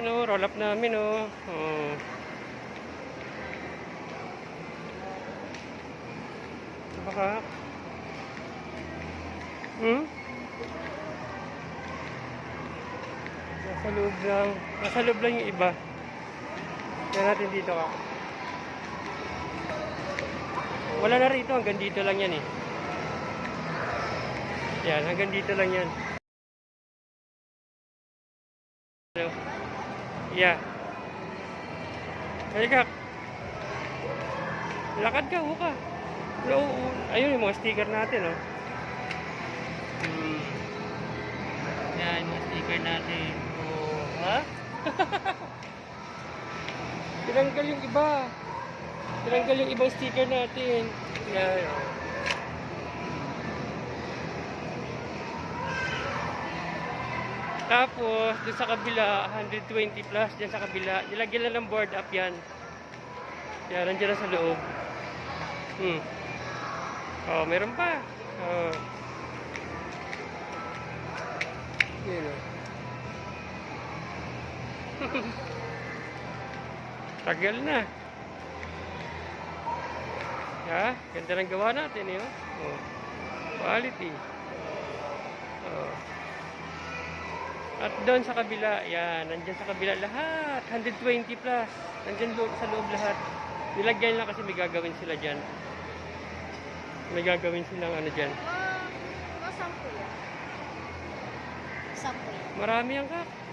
Yan oh, roll up namin oh. Oh. Baka. Nasa loob lang yung iba. Kaya natin dito ka. Wala na rito, hanggang dito lang yan eh. Yan, hanggang dito lang yan. Yeah. Halika. Lakad ka, huka. No, ayun yung mga sticker natin, oh. Yan, mga sticker natin. Oh, ha? Tinanggal yung iba. Tinanggal yung ibang sticker natin. Yan, oh. Tapos, dun sa kabila, 120 plus, dyan sa kabila, nilagyan lang ng board up yan. Yan, nandiyan na sa loob. Oh, meron pa. Oh. Yan, oh. Tagal na. Ha? Ganda ng gawa natin, eh. Oh. Quality. Oh. At doon sa kabila, yan, nandyan sa kabila lahat, 120 plus, nandyan sa loob lahat. Nilagyan lang kasi may gagawin sila dyan. May gagawin silang ano dyan. Sampo yan. Sampo yan. Marami ang kak.